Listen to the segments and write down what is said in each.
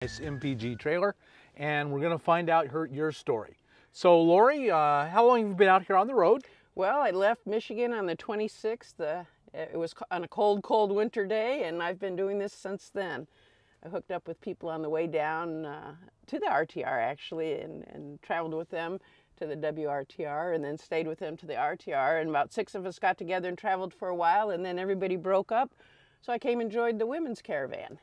Nice MPG trailer, and we're going to find out your story. So Laurie, how long have you been out here on the road? Well, I left Michigan on the 26th. It was on a cold, cold winter day, and I've been doing this since then. I hooked up with people on the way down to the RTR, actually, and traveled with them to the WRTR, and then stayed with them to the RTR. And about 6 of us got together and traveled for a while, and then everybody broke up. So I came and joined the women's caravan.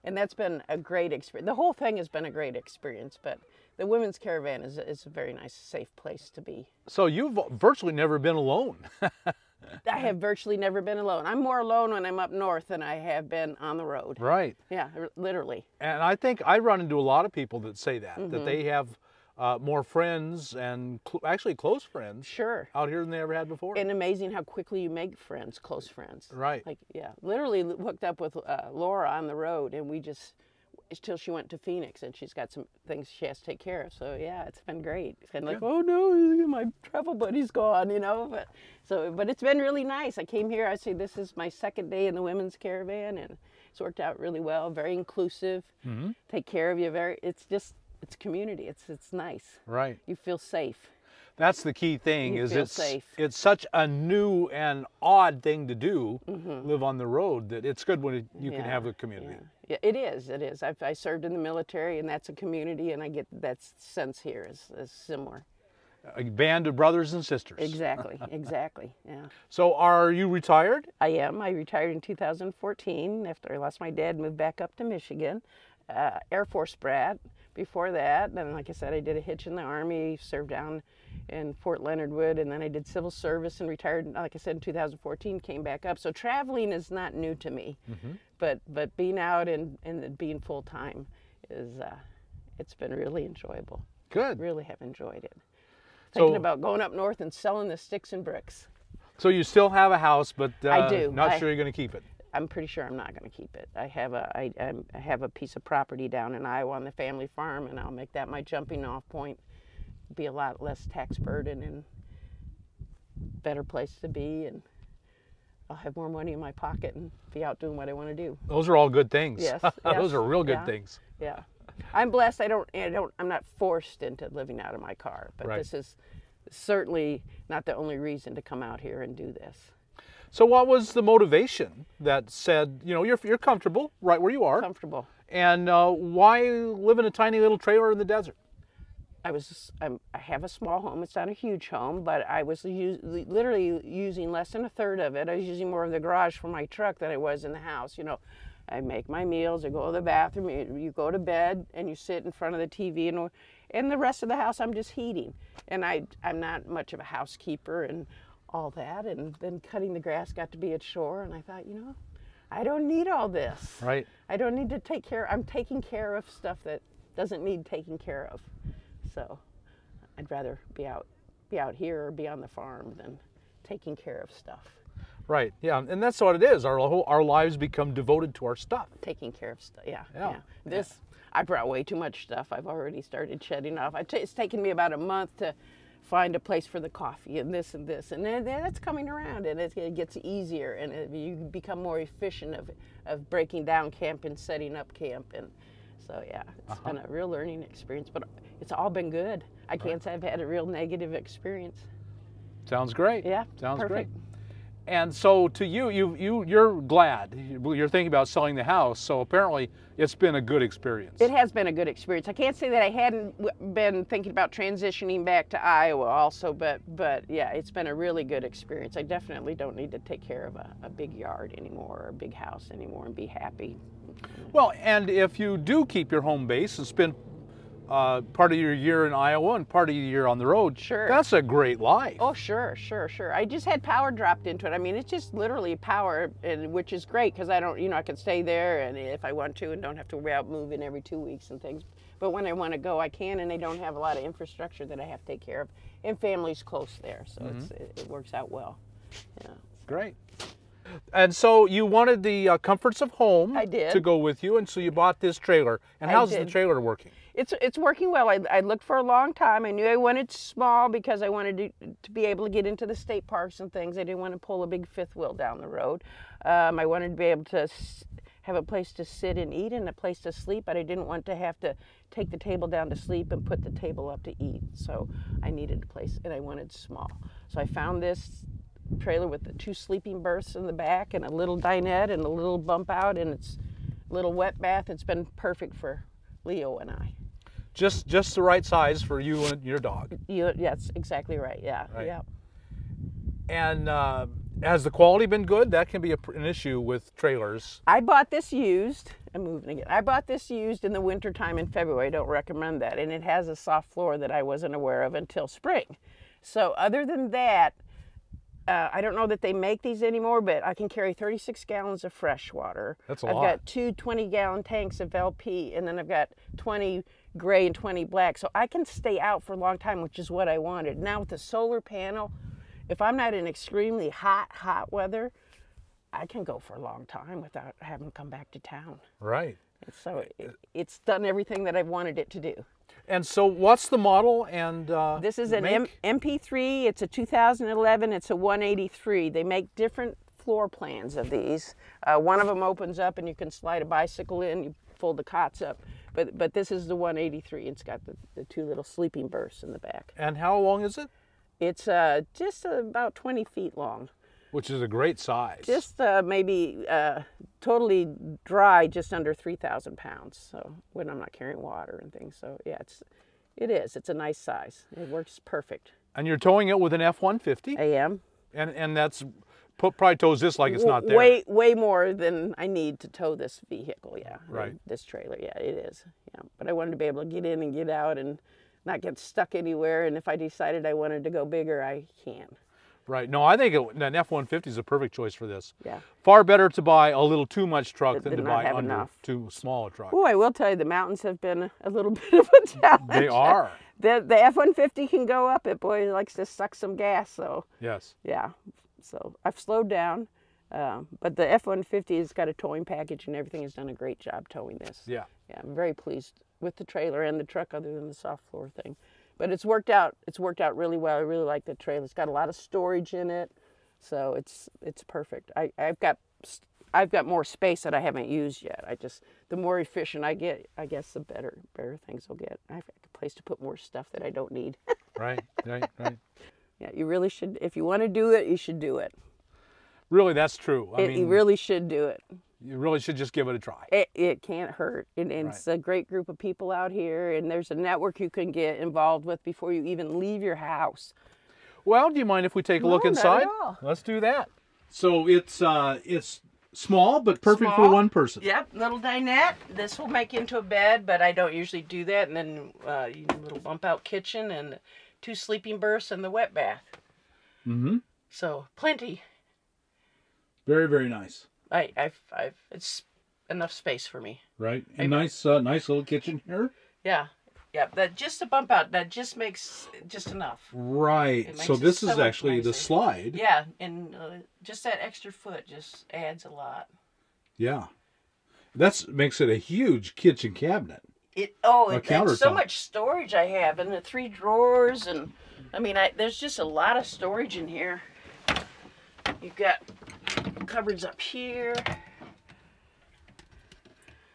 And that's been a great experience. The whole thing has been a great experience, but the women's caravan is a very nice, safe place to be. So you've virtually never been alone. I have virtually never been alone. I'm more alone when I'm up north than I have been on the road. Right. Yeah, literally. And I think I run into a lot of people that say that, that they have more friends and actually close friends out here than they ever had before. And amazing how quickly you make friends, close friends. Right. Like, yeah, literally hooked up with Laura on the road, and we just, till she went to Phoenix, and she's got some things she has to take care of. So yeah, it's been great. It's kind of like, oh no, my travel buddy's gone, you know. But it's been really nice. I came here, I say this is my second day in the women's caravan, and it's worked out really well. Very inclusive. Take care of you. It's community. It's nice. Right. You feel safe. That's the key thing. Safe. It's such a new and odd thing to do, live on the road, that it's good when you can have a community. Yeah, it is. It is. I served in the military, and that's a community, and I get that sense here is similar. A band of brothers and sisters. Exactly. Exactly. Yeah. So are you retired? I am. I retired in 2014 after I lost my dad, moved back up to Michigan. Air Force brat. Before that, then like I said, I did a hitch in the Army, served down in Fort Leonard Wood, and then I did civil service and retired, like I said, in 2014, came back up. So traveling is not new to me, but being out and being full-time it's been really enjoyable. Good. Really have enjoyed it. Thinking about going up north and selling the sticks and bricks. So you still have a house, but I do. Not sure you're going to keep it. I'm pretty sure I'm not going to keep it. I have a piece of property down in Iowa on the family farm, and I'll make that my jumping off point. Be a lot less tax burden and better place to be, and I'll have more money in my pocket and be out doing what I want to do. Those are all good things. Yes. Those are real good things. Yeah. I'm blessed. I'm not forced into living out of my car, but this is certainly not the only reason to come out here and do this. So what was the motivation that said, you know, you're comfortable right where you are? Comfortable. And why live in a tiny little trailer in the desert? I have a small home. It's not a huge home, but I was literally using less than a third of it. I was using more of the garage for my truck than I was in the house. You know, I make my meals, I go to the bathroom, you go to bed, and you sit in front of the TV, and the rest of the house I'm just heating. And I'm not much of a housekeeper and all that, and then cutting the grass got to be a chore, and I thought, you know, I don't need all this. Right. I don't need to take care. I'm taking care of stuff that doesn't need taking care of. So I'd rather be out here or be on the farm than taking care of stuff. Right. Yeah, and that's what it is. Our lives become devoted to our stuff. Taking care of stuff. Yeah. I brought way too much stuff. I've already started shedding off. It's taken me about a month to find a place for the coffee and this, and then that's coming around, and it gets easier, and you become more efficient of breaking down camp and setting up camp, and so yeah, it's been a real learning experience, but it's all been good. I can't say I've had a real negative experience. Sounds great. Yeah, sounds perfect. great. And so to you're glad. You're thinking about selling the house, so apparently it's been a good experience. It has been a good experience. I can't say that I hadn't been thinking about transitioning back to Iowa also, but yeah, it's been a really good experience. I definitely don't need to take care of a big yard anymore or a big house anymore and be happy. Well, and if you do keep your home base and spend part of your year in Iowa and part of your year on the road, that's a great life. Oh, sure. I just had power dropped into it. I mean, it's just literally power, which is great because I don't, I can stay there and if I want to and don't have to worry about moving every 2 weeks and things. But when I want to go, I can, and they don't have a lot of infrastructure that I have to take care of. And family's close there, so it works out well. Yeah. Great. And so you wanted the comforts of home to go with you, and so you bought this trailer. And how's the trailer working? It's working well. I looked for a long time. I knew I wanted small because I wanted to be able to get into the state parks and things. I didn't want to pull a big fifth wheel down the road. I wanted to be able to have a place to sit and eat and a place to sleep, but I didn't want to have to take the table down to sleep and put the table up to eat. So I needed a place, and I wanted small. So I found this trailer with the 2 sleeping berths in the back and a little dinette and a little bump out, and it's a little wet bath. It's been perfect for Leo and I. Just the right size for you and your dog. That's exactly right. Yeah. Right. Yeah. And has the quality been good? That can be an issue with trailers. I bought this used. I'm moving again. I bought this used in the wintertime in February. I don't recommend that. And it has a soft floor that I wasn't aware of until spring. So other than that, I don't know that they make these anymore, but I can carry 36 gallons of fresh water. That's a lot. I've got 2 20-gallon tanks of LP, and then I've got 20 gray and 20 black. So I can stay out for a long time, which is what I wanted. Now with the solar panel, if I'm not in extremely hot weather, I can go for a long time without having to come back to town. Right. So it's done everything that I've wanted it to do. And so what's the model and this is an MP3. It's a 2011. It's a 183. They make different floor plans of these. One of them opens up and you can slide a bicycle in. You fold the cots up. But this is the 183. It's got the 2 little sleeping berths in the back. And how long is it? It's just about 20 feet long. Which is a great size. Just maybe totally dry, just under 3,000 pounds. So when I'm not carrying water and things. So yeah, it is. It's a nice size. It works perfect. And you're towing it with an F-150? I am. And that's probably tows this like it's not there. Way more than I need to tow this vehicle. Yeah. Right. This trailer. Yeah, it is. Yeah. But I wanted to be able to get in and get out and not get stuck anywhere. And if I decided I wanted to go bigger, I can. Right. No, I think an F-150 is a perfect choice for this. Yeah. Far better to buy a little too much truck than to buy too small a truck. Oh, I will tell you, the mountains have been a little bit of a challenge. They are. The F-150 can go up it. Boy, it likes to suck some gas. So. Yes. Yeah. So I've slowed down, but the F-150 has got a towing package and everything. Has done a great job towing this. Yeah. Yeah, I'm very pleased with the trailer and the truck, other than the soft floor thing. But it's worked out. It's worked out really well. I really like the trailer. It's got a lot of storage in it, so it's perfect. I've got more space that I haven't used yet. The more efficient I get, I guess the better things will get. I've got a place to put more stuff that I don't need. Right. Yeah, you really should. If you want to do it, you should do it. Really, that's true. I mean, you really should do it. You really should just give it a try. It can't hurt. And it's a great group of people out here, and there's a network you can get involved with before you even leave your house. Well, do you mind if we take a look inside? Not at all. Let's do that. So it's small, but perfect for one person. Yep, little dinette. This will make into a bed, but I don't usually do that. And then little bump out kitchen and 2 sleeping berths and the wet bath. Mm-hmm. So plenty. Very, very nice. It's enough space for me. Right, and nice little kitchen here. Yeah. That just a bump out. That just makes just enough. Right. So this is actually the slide. Yeah, and just that extra foot just adds a lot. Yeah, that makes it a huge kitchen cabinet. It's so much storage I have, and the 3 drawers, and I mean, there's just a lot of storage in here. You've got cupboards up here.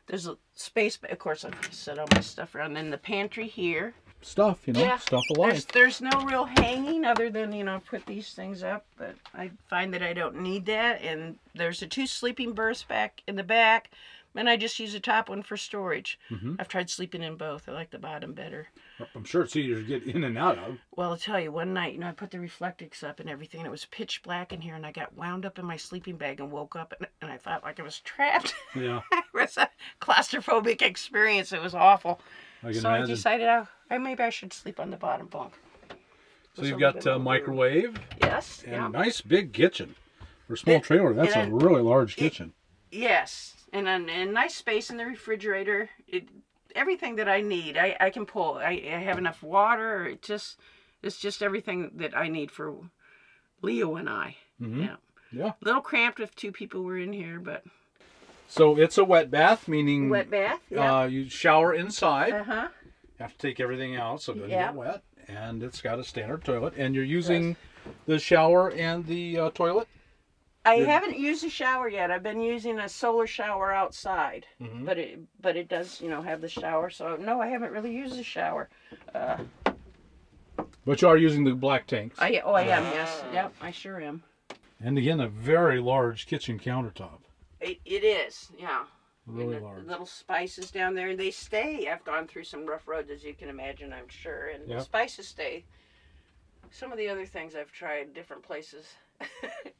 There's a space, of course, I've set all my stuff around. In the pantry here. Stuff, stuff alive. There's no real hanging other than, put these things up, but I find that I don't need that. And there's the 2 sleeping berths back in the back, and I just use the top one for storage. Mm-hmm. I've tried sleeping in both. I like the bottom better. I'm sure it's easier to get in and out of. Well, I'll tell you, one night, I put the reflectix up and everything, and it was pitch black in here, and I got wound up in my sleeping bag and woke up, and I felt like I was trapped. Yeah. It was a claustrophobic experience. It was awful. I decided maybe I should sleep on the bottom bunk. So you've got a microwave. Yes. And nice big kitchen. For a small trailer, that's a really large kitchen. Yes. And a nice space in the refrigerator. Everything that I need, I can pull. I have enough water. It's just everything that I need for Leo and I. Mm-hmm. Yeah. A little cramped if 2 people were in here, but. So it's a wet bath, meaning wet bath. Yeah. You shower inside. Uh-huh. You have to take everything out so it doesn't get wet. And it's got a standard toilet. And you're using the shower and the toilet? I haven't used a shower yet. I've been using a solar shower outside, but it does, you know, have the shower. So no, I haven't really used a shower. But you are using the black tanks. I am. Yes. Yep. I sure am. And again, a very large kitchen countertop. It is. Yeah. Really large. Little spices down there, and they stay. I've gone through some rough roads, as you can imagine, I'm sure, and the spices stay. Some of the other things I've tried different places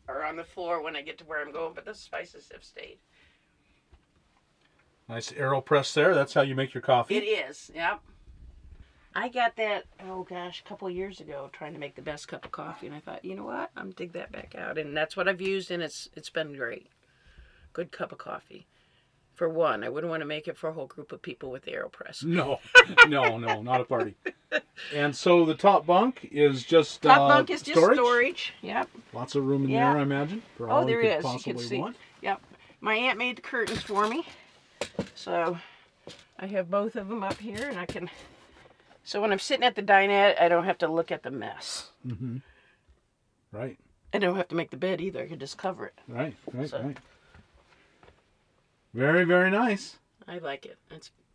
are on the floor when I get to where I'm going, but the spices have stayed. Nice AeroPress there. That's how you make your coffee. It is. Yep. I got that, oh gosh, a couple of years ago, trying to make the best cup of coffee, and I thought, you know what, I'm gonna dig that back out, and that's what I've used, and it's been great. Good cup of coffee. For one, I wouldn't want to make it for a whole group of people with the AeroPress. No, no, not a party. And so the top bunk is just top bunk is just storage. Yep. Lots of room in there, I imagine. For all there you could is. possibly You can see. Want. Yep. My aunt made the curtains for me, so I have both of them up here, and I can. So when I'm sitting at the dinette, I don't have to look at the mess. Right. I don't have to make the bed either. I can just cover it. Right. Very, very nice. I like it.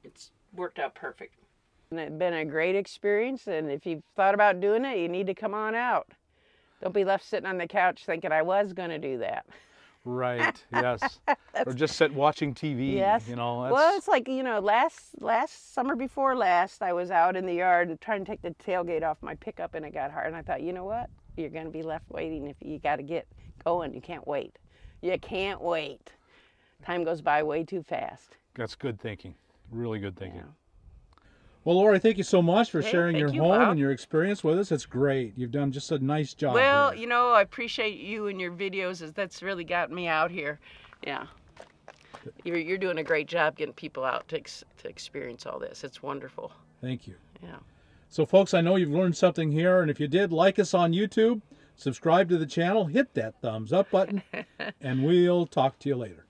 It's worked out perfect. And it's been a great experience, and if you've thought about doing it, you need to come on out. Don't be left sitting on the couch thinking I was going to do that. Right, yes. Or just sit watching TV, yes. You know. That's... Well, it's like, you know, last summer before last, I was out in the yard and trying to take the tailgate off my pickup, and it got hard, and I thought, you know what? You're going to be left waiting. If you got to get going, you can't wait. You can't wait. Time goes by way too fast. That's good thinking. Really good thinking. Yeah. Well, Laurie, thank you so much for sharing your home Bob. and your experience with us. It's great. You've done just a nice job. Well, here. you know, I appreciate you and your videos. That's really got me out here. Yeah. You're doing a great job getting people out to experience all this. It's wonderful. Thank you. Yeah. So, folks, I know you've learned something here, and if you did, like us on YouTube, subscribe to the channel, hit that thumbs up button, and we'll talk to you later.